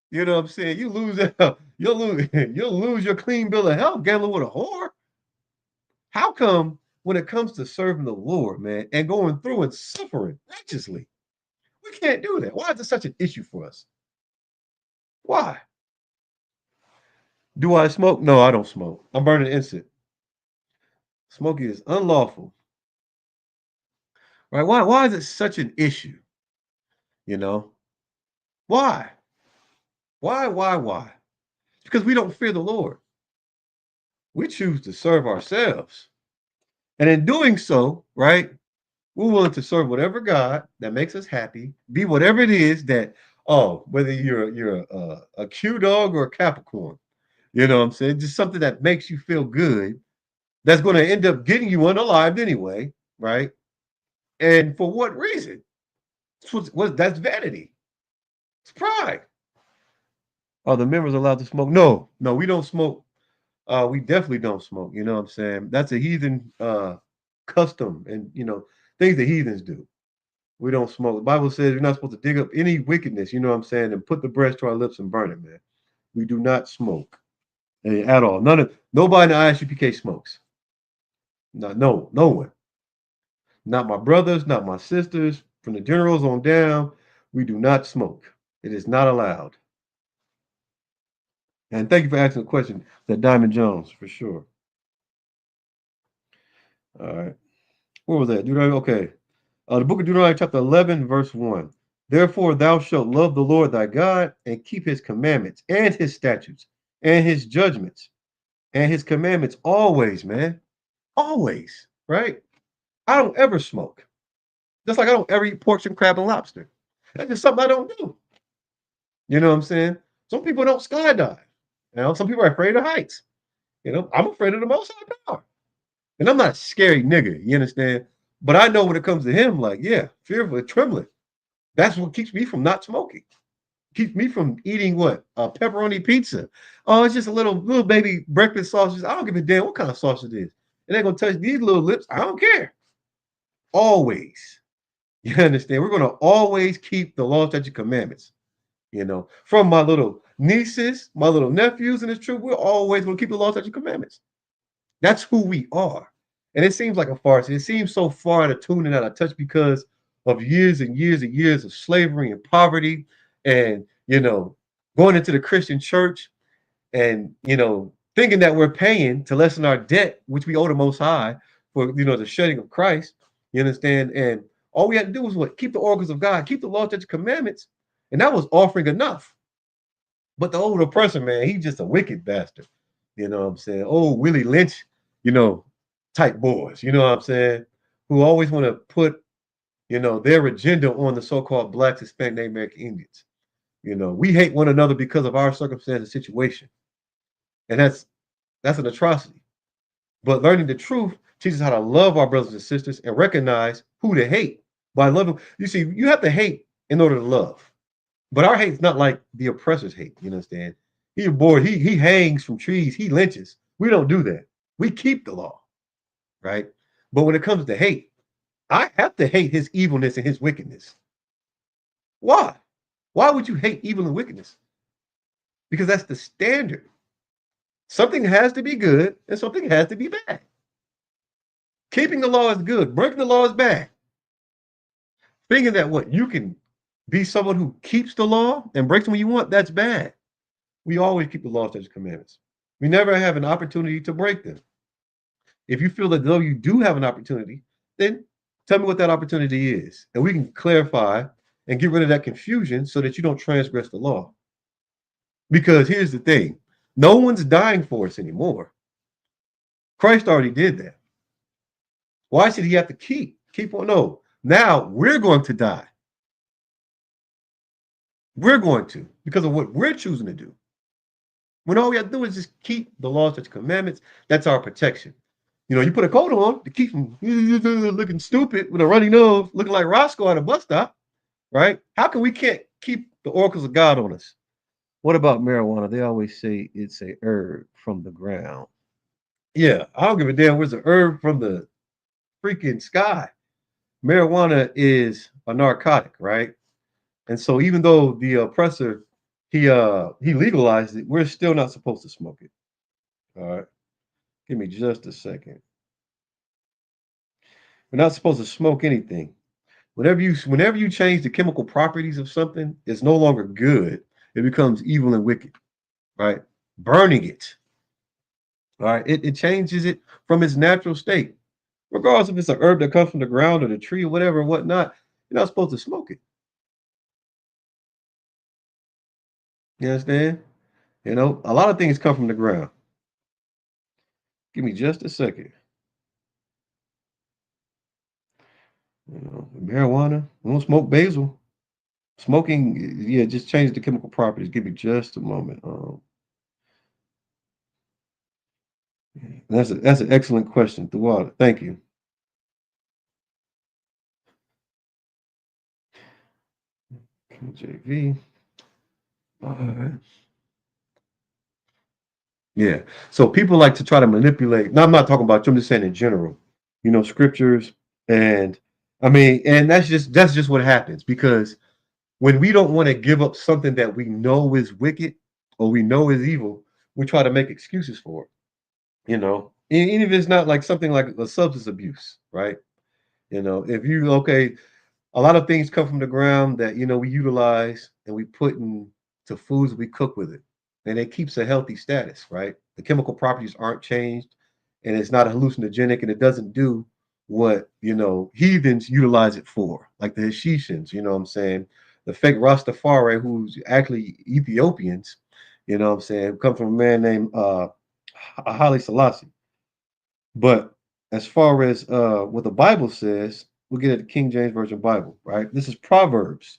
you know what I'm saying? You lose out, you'll lose your clean bill of health gambling with a whore. How come when it comes to serving the Lord, man, and going through and suffering righteously, we can't do that? Why is it such an issue for us? Why? Do I smoke? No, I don't smoke. I'm burning incense. Smoking is unlawful, right? Why is it such an issue? You know, why? Why? Because we don't fear the Lord. We choose to serve ourselves. And in doing so, right, we're willing to serve whatever God that makes us happy, be whatever it is that, oh, whether you're a Q dog or a Capricorn, you know what I'm saying? Just something that makes you feel good, that's going to end up getting you unalived anyway, right? And for what reason? That's vanity. It's pride. Are the members allowed to smoke? No, we don't smoke. We definitely don't smoke. You know what I'm saying? That's a heathen custom, and things the heathens do. We don't smoke. The Bible says you're not supposed to dig up any wickedness. You know what I'm saying? And put the breast to our lips and burn it, man. We do not smoke at all. Nobody in the ISUPK smokes. No one. Not my brothers, not my sisters. From the generals on down, we do not smoke. It is not allowed. And thank you for asking the question, that Diamond Jones, for sure. All right. What was that? Deuteronomy, okay. The book of Deuteronomy, chapter 11, verse 1. Therefore, thou shalt love the Lord thy God and keep his commandments and his statutes and his judgments and his commandments always, man. Always, right? I don't ever smoke. Just like I don't ever eat pork and crab and lobster. That's just something I don't do. You know what I'm saying? Some people don't skydive. Some people are afraid of heights. I'm afraid of the most high power. And I'm not a scary nigga, you understand? But I know when it comes to him, like, yeah, fearful and trembling. That's what keeps me from not smoking. Keeps me from eating what? A pepperoni pizza. Oh, it's just a little baby breakfast sausage. I don't give a damn what kind of sausage it is. It ain't gonna touch these little lips. I don't care. Always. You understand? We're gonna always keep the law, statute, commandments. From my little nieces, my little nephews, and it's true, we're always gonna keep the law, statute, commandments. That's who we are. And it seems like a farce. It seems so far out of tune and out of touch because of years and years and years of slavery and poverty and, going into the Christian church and, thinking that we're paying to lessen our debt, which we owe the Most High for, the shedding of Christ. You understand? And all we had to do was what? Keep the oracles of God, keep the law, statutes, commandments. And that was offering enough. But the old oppressor, man, he's just a wicked bastard. You know what I'm saying? Oh, Willie Lynch, type boys, you know what I'm saying? Who always want to put, their agenda on the so-called Blacks, Hispanic, Native American Indians. We hate one another because of our circumstance and situation. And that's an atrocity. But learning the truth teaches how to love our brothers and sisters and recognize who to hate by loving. You see, you have to hate in order to love. But our hate's not like the oppressor's hate. You understand? He bored. He hangs from trees. He lynches. We don't do that. We keep the law, right? But when it comes to hate, I have to hate his evilness and his wickedness. Why? Why would you hate evil and wickedness? Because that's the standard. Something has to be good and something has to be bad. Keeping the law is good. Breaking the law is bad. Thinking that what you can be someone who keeps the law and breaks them when you want, that's bad. We always keep the law, statutes, commandments. We never have an opportunity to break them. If you feel that though you do have an opportunity, then tell me what that opportunity is. And we can clarify and get rid of that confusion so that you don't transgress the law. Because here's the thing. No one's dying for us anymore. Christ already did that. Why should he have to keep on? No, now we're going to die. We're going to, because of what we're choosing to do. When all we have to do is just keep the laws, statutes, commandments, that's our protection. You put a coat on to keep from looking stupid with a runny nose, looking like Roscoe at a bus stop, right? How come we can't keep the oracles of God on us? What about marijuana? They always say it's a herb from the ground. Yeah, I don't give a damn. Where's a herb from the freaking sky? Marijuana is a narcotic, right? And so even though the oppressor he legalized it, we're still not supposed to smoke it. All right. Give me just a second. We're not supposed to smoke anything. Whenever you change the chemical properties of something, it's no longer good. It becomes evil and wicked, right? Burning it, all right, it changes it from its natural state. Regardless if it's an herb that comes from the ground or the tree or whatever and whatnot, you're not supposed to smoke it. You understand? A lot of things come from the ground. Give me just a second. Marijuana. We don't smoke basil. Smoking, yeah, just change the chemical properties. Give me just a moment. That's an excellent question, Thawada. Thank you. KJV. All right. Yeah. So people like to try to manipulate. Now, I'm not talking about you. I'm just saying in general. Scriptures, and I mean, and that's just what happens because when we don't want to give up something that we know is wicked or we know is evil, we try to make excuses for it. Even if it's not like something like a substance abuse, right? If you okay, a lot of things come from the ground that we utilize and we put into foods we cook with it, and it keeps a healthy status, right? The chemical properties aren't changed, and it's not hallucinogenic, and it doesn't do what heathens utilize it for, like the Hashishans. You know what I'm saying? The fake Rastafari, who's actually Ethiopians. You know what I'm saying? Come from a man named Haile Selassie. But as far as what the Bible says, we'll get at the King James Version Bible, right? This is Proverbs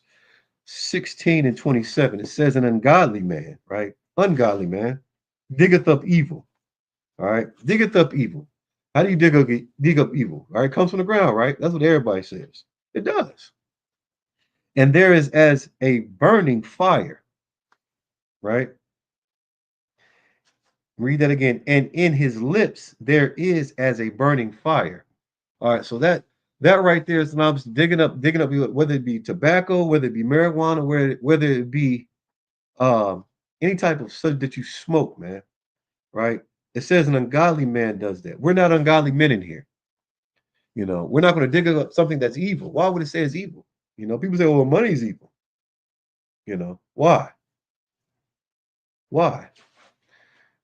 16 and 27. It says, an ungodly man, right? Ungodly man, diggeth up evil. All right. Diggeth up evil. How do you dig up evil? All right, it comes from the ground, right? That's what everybody says. It does. And there is as a burning fire, right? Read that again. And in his lips there is as a burning fire. All right, so that right there is synonymous to digging up, whether it be tobacco, whether it be marijuana, whether it be um any type of stuff that you smoke, man. Right? It says an ungodly man does that. We're not ungodly men in here. We're not going to dig up something that's evil. Why would it say it's evil? People say, well, money is evil. Why? Why?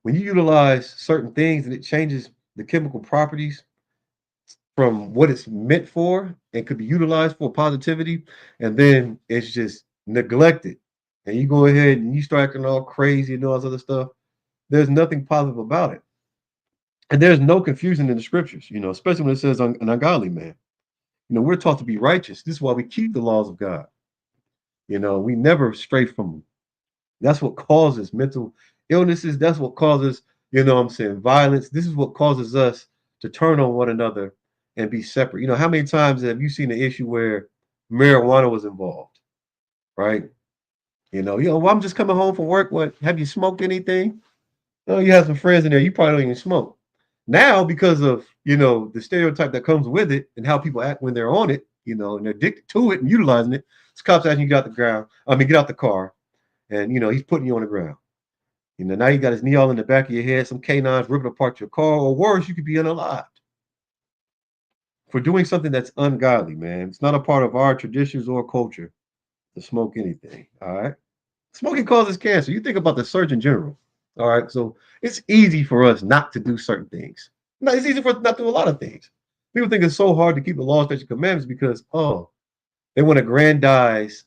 When you utilize certain things and it changes the chemical properties from what it's meant for and could be utilized for positivity, and then it's just neglected. And you go ahead and you start acting all crazy and all this other stuff. There's nothing positive about it. And there's no confusion in the scriptures, especially when it says an ungodly man. We're taught to be righteous. This is why we keep the laws of God. We never stray from them. That's what causes mental illnesses. That's what causes, what I'm saying, violence. This is what causes us to turn on one another and be separate. How many times have you seen an issue where marijuana was involved, right? Well, I'm just coming home from work. What, have you smoked anything? Oh, you have some friends in there. You probably don't even smoke. Now, because of, the stereotype that comes with it and how people act when they're on it, and they're addicted to it and utilizing it, it's cops asking you to get out the ground. Get out the car. And, he's putting you on the ground. Now you got his knee all in the back of your head, some canines ripping apart your car, or worse, you could be unalived for doing something that's ungodly, man. It's not a part of our traditions or culture to smoke anything. All right. Smoking causes cancer. You think about the Surgeon General. All right. So it's easy for us not to do certain things. No, it's easy for us not to do a lot of things. People think it's so hard to keep the law, statutes, and commandments because, they want to aggrandize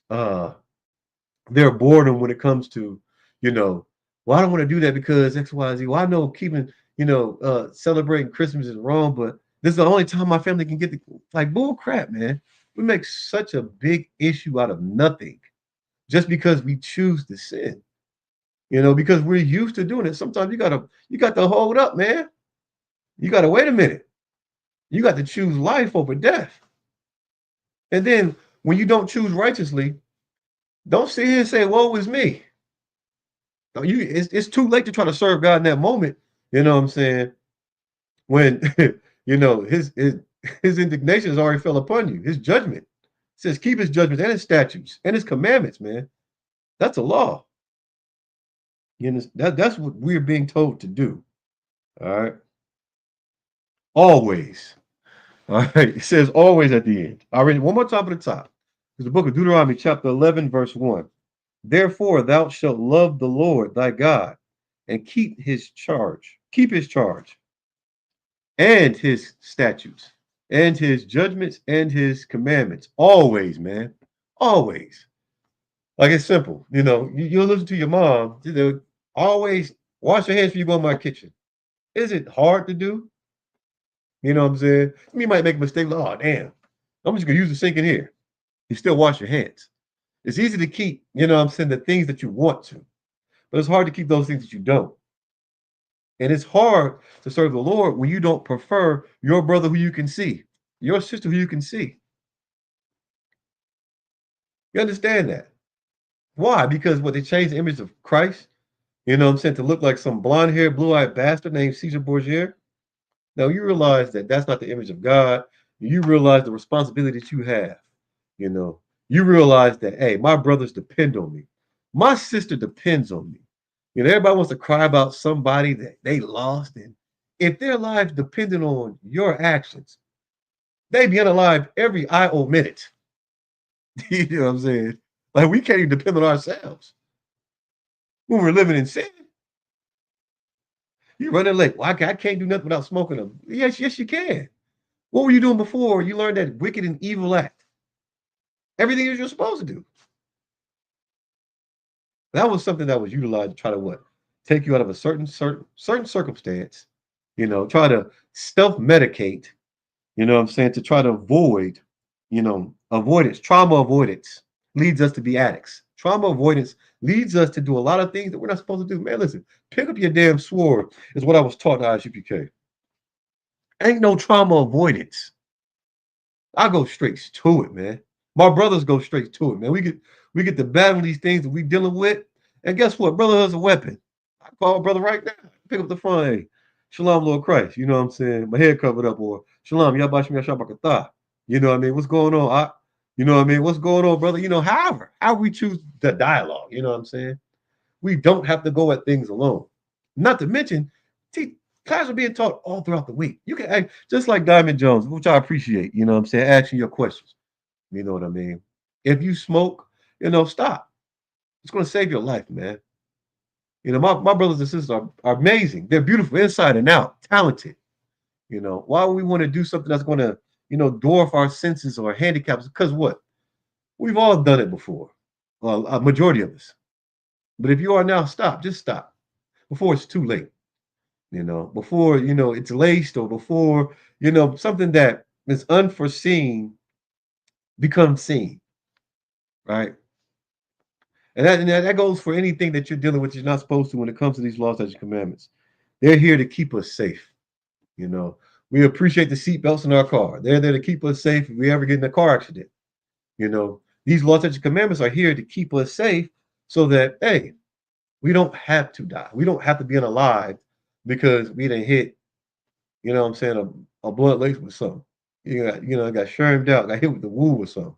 uh, their boredom when it comes to, you know, well, I don't want to do that because X, Y, Z. Well, I know keeping, celebrating Christmas is wrong, but this is the only time my family can get the like bull crap, man. We make such a big issue out of nothing just because we choose to sin. Because we're used to doing it. Sometimes you got to hold up, man. You gotta wait a minute. You got to choose life over death. And then when you don't choose righteously, don't sit here and say, woe is me. It's too late to try to serve God in that moment. You know what I'm saying? When his indignation has already fell upon you. His judgment. It says keep his judgments and his statutes and his commandments, man. That's a law. You know, that's what we're being told to do. All right. Always. All right. It says always at the end. I read it one more time at the top. It's the book of Deuteronomy, chapter 11, verse 1. Therefore, thou shalt love the Lord thy God and keep his charge, and his statutes, and his judgments, and his commandments. Always, man. Always. Like it's simple. You'll listen to your mom. Always wash your hands before you go in my kitchen. Is it hard to do? You know what I'm saying? You might make a mistake. Like, oh, damn. I'm just going to use the sink in here. You still wash your hands. It's easy to keep, what I'm saying, the things that you want to, but it's hard to keep those things that you don't. And it's hard to serve the Lord when you don't prefer your brother who you can see, your sister who you can see. You understand that? Why? Because what they changed the image of Christ, to look like some blonde haired, blue eyed bastard named Caesar Borgia. Now you realize that that's not the image of God. You realize the responsibility that you have. You know, you realize that, hey, my brothers depend on me. My sister depends on me. Everybody wants to cry about somebody that they lost. And if their lives depended on your actions, they'd be unalive every IO minute. You know what I'm saying? Like we can't even depend on ourselves when we're living in sin. You're running late. Well, I can't do nothing without smoking them. Yes, you can. What were you doing before you learned that wicked and evil act? Everything that you're supposed to do. That was something that was utilized to try to what? Take you out of a certain circumstance, try to self-medicate, what I'm saying, to try to avoid, avoidance, trauma avoidance leads us to be addicts. Trauma avoidance leads us to do a lot of things that we're not supposed to do. Man, listen, pick up your damn sword is what I was taught in ISUPK. Ain't no trauma avoidance. I go straight to it, man. My brothers go straight to it, man. We get to battle these things that we dealing with. And guess what? Brotherhood's a weapon. I call brother right now. Pick up the phone. Hey, Shalom, Lord Christ. You know what I'm saying? My head covered up, or Shalom, Yabashim Yashabakatah. You know what I mean? What's going on? You know what I mean? What's going on, brother? How we choose the dialogue, you know what I'm saying? We don't have to go at things alone. Not to mention, class are being taught all throughout the week. You can act just like Diamond Jones, which I appreciate, you know what I'm saying, asking your questions. You know what I mean? If you smoke, stop. It's going to save your life, man. My brothers and sisters are amazing. They're beautiful inside and out, talented. Why would we want to do something that's going to, dwarf our senses or handicap us? Because what? We've all done it before. Well, a majority of us. But if you are now, stop. Just stop before it's too late. Before, it's laced, or before, something that is unforeseen becomes seen, right? And that goes for anything that you're dealing with you're not supposed to when it comes to these laws, statutes, commandments. They're here to keep us safe. You know, we appreciate the seatbelts in our car. They're there to keep us safe if we ever get in a car accident. These laws, statutes, commandments are here to keep us safe so that, hey, we don't have to die. We don't have to be unalive because we didn't hit, what I'm saying, a blood lace with something. Got shermed out, got hit with the woo or something.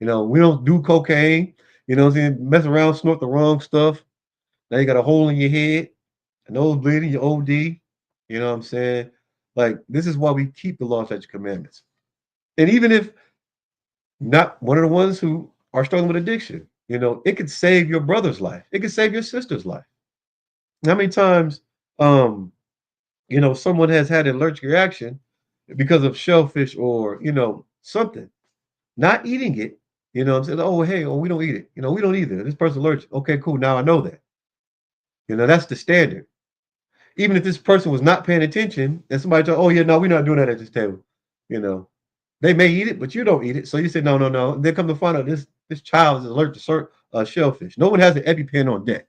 We don't do cocaine, what I'm saying, mess around, snort the wrong stuff. Now you got a hole in your head, a nose bleeding, your OD. You know what I'm saying? Like, this is why we keep the law, statutes, commandments. And even if not one of the ones who are struggling with addiction, it could save your brother's life. It could save your sister's life. How many times, someone has had an allergic reaction because of shellfish or, something, not eating it, I'm saying, oh, hey, we don't eat it. We don't either. This person's allergic. Okay, cool. Now I know that. That's the standard. Even if this person was not paying attention and somebody told, oh, yeah, no, we're not doing that at this table. They may eat it, but you don't eat it. So you say, no, no, no. And they come to find out this child is allergic to shellfish. No one has an EpiPen on deck.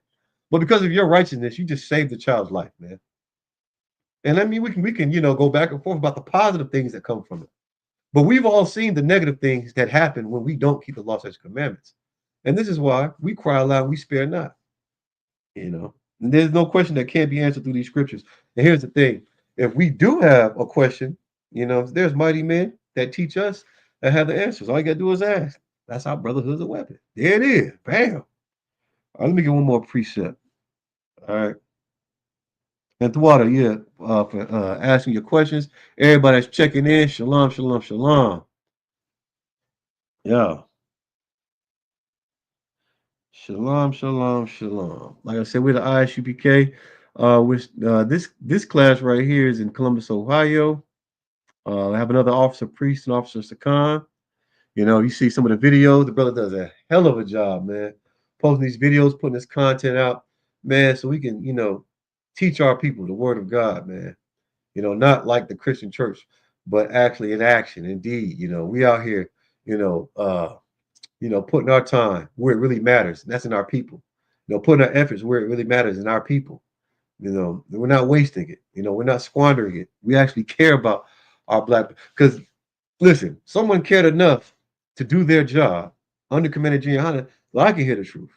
But because of your righteousness, you just saved the child's life, man. And I mean, we can go back and forth about the positive things that come from it. But we've all seen the negative things that happen when we don't keep the law, statutes, commandments. And this is why we cry aloud, we spare not. You know, and there's no question that can't be answered through these scriptures. And here's the thing: if we do have a question, there's mighty men that teach us that have the answers. All you gotta do is ask. That's how brotherhood's a weapon. There it is. Bam. All right, let me get one more precept. All right. And Thwada, yeah, for asking your questions. Everybody that's checking in, shalom, shalom, shalom. Yeah. Shalom, shalom, shalom. Like I said, we're the ISUPK. Which this class right here is in Columbus, Ohio. I have another officer priest and officer Sakan. You see some of the videos. The brother does a hell of a job, man. Posting these videos, putting this content out, man, so we can, teach our people the word of God, man. Not like the Christian church, but actually in action, indeed. We out here, you know, uh, putting our time where it really matters, and that's in our people. Putting our efforts where it really matters in our people. We're not wasting it. We're not squandering it. We actually care about our black, because listen, someone cared enough to do their job under Commander Gianna, well, I can hear the truth.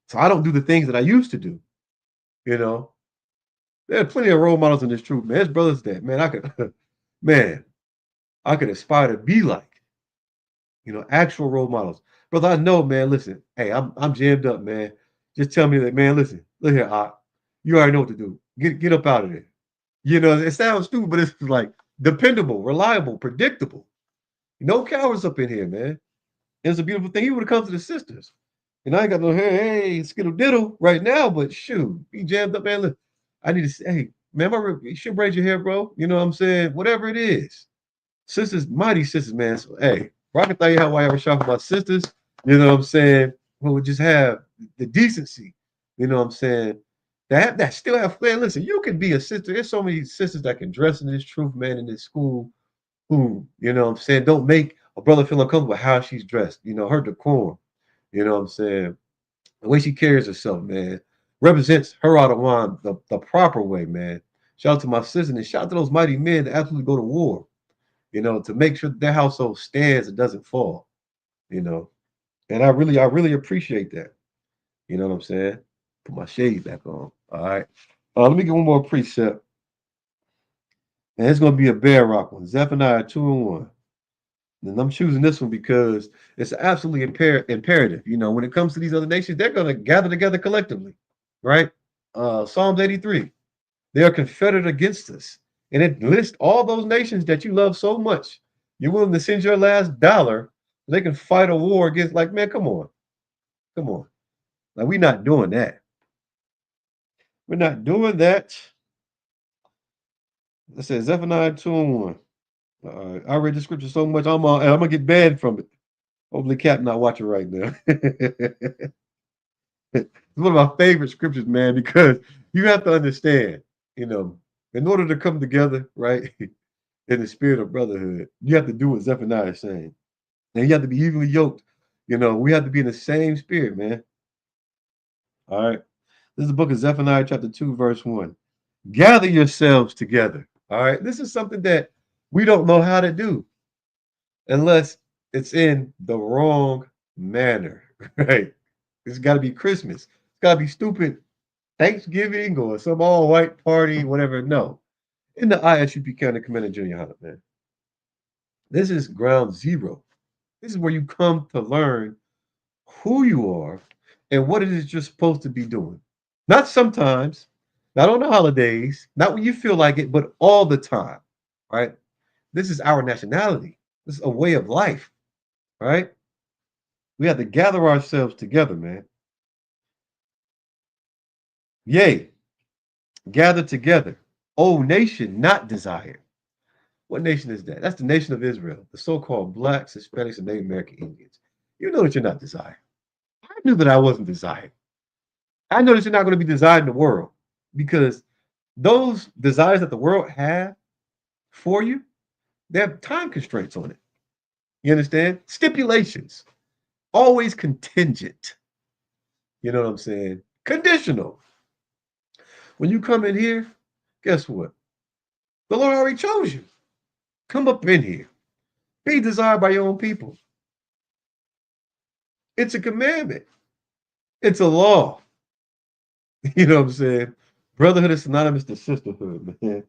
So I don't do the things that I used to do. You know, there are plenty of role models in this truth, man. There's brothers that, man, man, I could aspire to be like. Actual role models. Brother, I know, man. Listen, hey, I'm jammed up, man. Just tell me that, man. Listen, look here, you already know what to do. Get up out of there. It sounds stupid, but it's like dependable, reliable, predictable. No cowards up in here, man. And it's a beautiful thing. Even when it comes to the sisters. And I ain't got no hey, skittle diddle right now, but shoot, be jammed up, man. Look, I need to say, hey, man, you should braid your hair, bro. You know what I'm saying? Whatever it is. Sisters, mighty sisters, man. So, hey, I can tell you how I ever shop for my sisters. You know what I'm saying? Who would just have the decency. You know what I'm saying? That still have man. Listen, you can be a sister. There's so many sisters that can dress in this truth, man, in this school. Who, what I'm saying, don't make a brother feel uncomfortable with how she's dressed. Her decorum. You know what I'm saying? The way she carries herself, man, represents her out of line the proper way, man. Shout out to my sister and shout out to those mighty men that absolutely go to war, to make sure that their household stands and doesn't fall, you know. And I really appreciate that. You know what I'm saying? Put my shade back on. All right. Let me get one more precept. And it's gonna be a bear rock one. Zephaniah 2:1. And I'm choosing this one because it's absolutely imperative. When it comes to these other nations, they're gonna gather together collectively, right? Psalms 83. They are confederate against us. And it lists all those nations that you love so much. You're willing to send your last dollar. They can fight a war against, like, man, come on. Come on. Like, we're not doing that. We're not doing that. I said Zephaniah 2:1. I read the scripture so much, I'm gonna get banned from it. Hopefully, Cap not watching right now. It's one of my favorite scriptures, man, because you have to understand, you know, in order to come together, right, in the spirit of brotherhood, you have to do what Zephaniah is saying. And you have to be evenly yoked. We have to be in the same spirit, man. All right. This is the book of Zephaniah, chapter 2, verse 1. Gather yourselves together. All right. This is something that we don't know how to do unless it's in the wrong manner, right? It's got to be Christmas. It's got to be stupid Thanksgiving or some all white party, whatever. No. In the ISUP County Commander Junior High, man. This is ground zero. This is where you come to learn who you are and what it is you're supposed to be doing. Not sometimes, not on the holidays, not when you feel like it, but all the time, right? This is our nationality. This is a way of life, right? We have to gather ourselves together, man. Yea, gather together. O nation not desired. What nation is that? That's the nation of Israel, the so-called blacks, Hispanics, and Native American Indians. You know that you're not desired. I knew that I wasn't desired. I know that you're not going to be desired in the world because those desires that the world have for you, they have time constraints on it. You understand? Stipulations, always contingent. You know what I'm saying? Conditional. When you come in here, guess what? The Lord already chose you. Come up in here. Be desired by your own people. It's a commandment. It's a law. You know what I'm saying? Brotherhood is synonymous to sisterhood, man.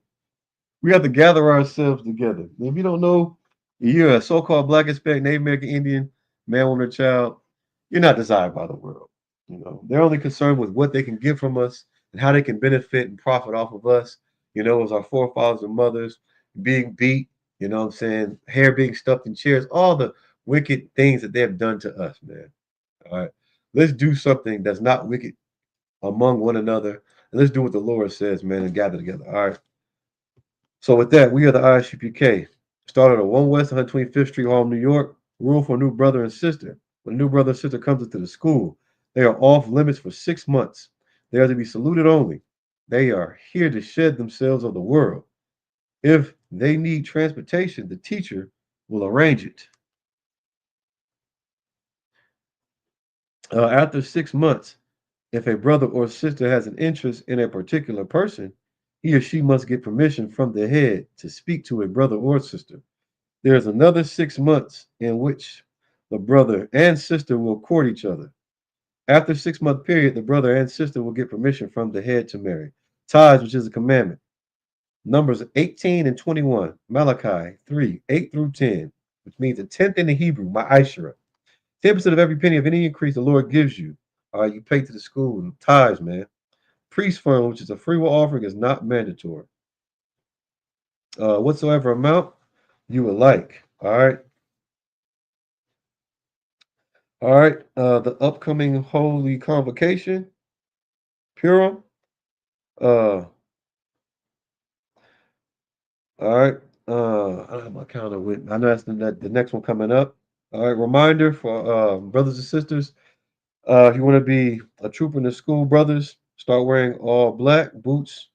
We have to gather ourselves together. If you don't know, you're a so-called Black, Hispanic, Native American Indian, man, woman, or child, you're not desired by the world. You know, they're only concerned with what they can get from us and how they can benefit and profit off of us. You know, as our forefathers and mothers being beat, you know what I'm saying, hair being stuffed in chairs, all the wicked things that they have done to us, man. All right. Let's do something that's not wicked among one another. And let's do what the Lord says, man, and gather together. All right. So with that, we are the ISUPK. Started at 1 West 125th Street, Harlem, New York. Rule for a new brother and sister. When a new brother and sister comes into the school, they are off limits for 6 months. They are to be saluted only. They are here to shed themselves of the world. If they need transportation, the teacher will arrange it. After 6 months, if a brother or sister has an interest in a particular person, he or she must get permission from the head to speak to a brother or sister. There is another 6 months in which the brother and sister will court each other. After 6 month period, the brother and sister will get permission from the head to marry. Tithes, which is a commandment. Numbers 18 and 21. Malachi 3, 8 through 10, which means a tenth in the Hebrew, ma'ashara. 10% of every penny of any increase the Lord gives you. All right, you pay to the school. Tithes, man. Priest fund, which is a free will offering, is not mandatory. Whatsoever amount you would like. All right. All right. The upcoming holy convocation, Purim. Uh, all right. I don't have my calendar with me. I know that's the next one coming up. All right. Reminder for brothers and sisters. If you want to be a trooper in the school, brothers, start wearing all black boots,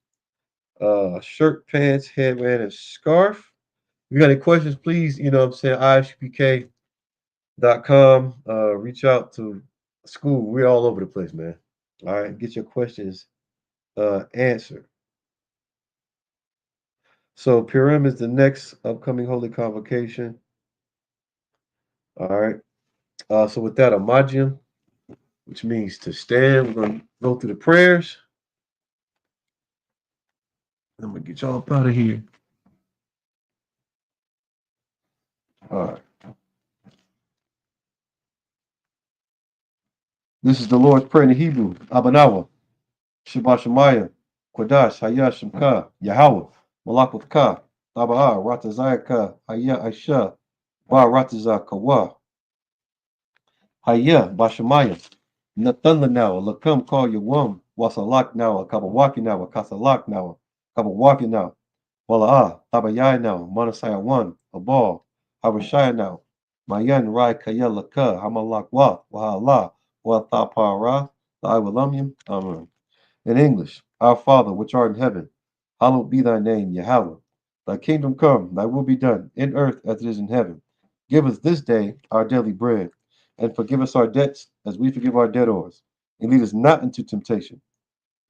shirt, pants, headband, and scarf. If you got any questions, please, you know what I'm saying, ishpk.com. Reach out to school. We're all over the place, man. All right. Get your questions answered. So Purim is the next upcoming holy convocation. All right. So with that, Amajium, which means to stand, we're going to go through the prayers. I'm going to get y'all up out of here. All right. This is the Lord's Prayer in the Hebrew. Abanawa, Shabbat Shemaya, Kodash, Hayah Shemka, Yahweh, Malakavka, Taba'a, Ratazayaka, Hayah Aisha, Ba Ratazah Kawa, Hayah Bashamaya, Nathan now, Lakam call you wum, Wasalak now, Kabawaki now, Kasalak now, Kabawaki now, Wala'a, Tabayai now, Manasaya one, Abal, Habashaya now, Mayan Rai Kaya Laka, Hamalak Wa, Wahala, Wa Thapara, Taiwalamyam, Amen. In English, Our Father, which art in heaven, hallowed be thy name, Yahweh. Thy kingdom come, thy will be done, in earth as it is in heaven. Give us this day our daily bread, and forgive us our debts as we forgive our debtors. And lead us not into temptation,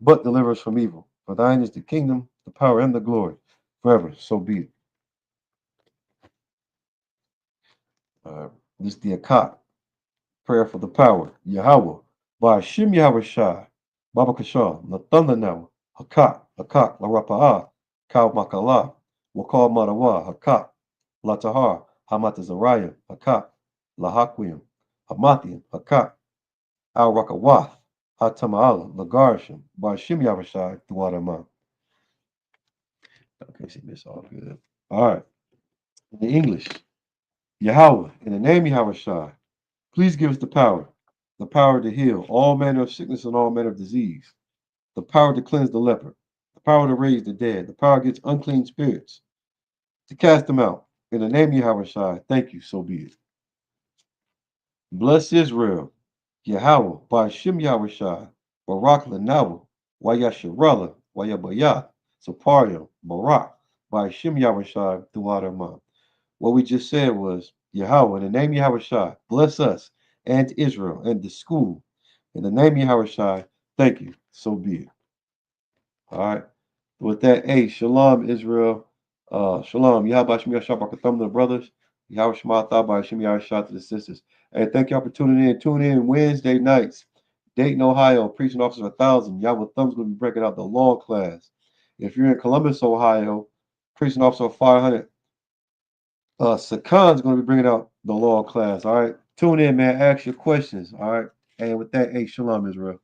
but deliver us from evil. For thine is the kingdom, the power, and the glory, forever. So be it. This is the Akat, prayer for the power. Yahweh, by Shim Yahweh Shai, Baba Kashah, Latanda now, Hakat, Hakat, Larapa'ah, Kau Makala, Wakal Marawa, Hakat, Latahar, Hamat Azariah, Hakat, Lahakwim, Hamathian, Hakat, Al Rakawath, Hatama'ala, Lagarshim, by Shim Yahweh Shai, Duadama. Okay, see, this all good. All right. In the English, Yahweh, in the name Yahweh Shai, please give us the power to heal all manner of sickness and all manner of disease, the power to cleanse the leper, the power to raise the dead, the power against unclean spirits, to cast them out. In the name of Yahweh Shai, thank you, so be it. Bless Israel, Yahweh, by Shem Yahweh Shai, Barak Lanawa, Wayasharala, Wayabayah, Sapario, Barak, by Shem Yahweh Shai, throughout our month. What we just said was, Yahweh, in the name of Yahweh Shai, bless us and Israel and the school. In the name of Yahweh Shai, thank you. So be it. All right. With that, hey, shalom, Israel. Shalom. Yahweh Shem Yahshua Bakatham to the brothers. Yahweh Shema Thaba Shem Yahshua to the sisters. Hey, thank y'all for tuning in. Tune in Wednesday nights. Dayton, Ohio, precinct officer 1,000. Yahweh Thumb's going to be breaking out the law class. If you're in Columbus, Ohio, precinct officer 500. Sakan's going to be bringing out the law class. All right. Tune in, man. Ask your questions. All right. And with that, hey, shalom, Israel.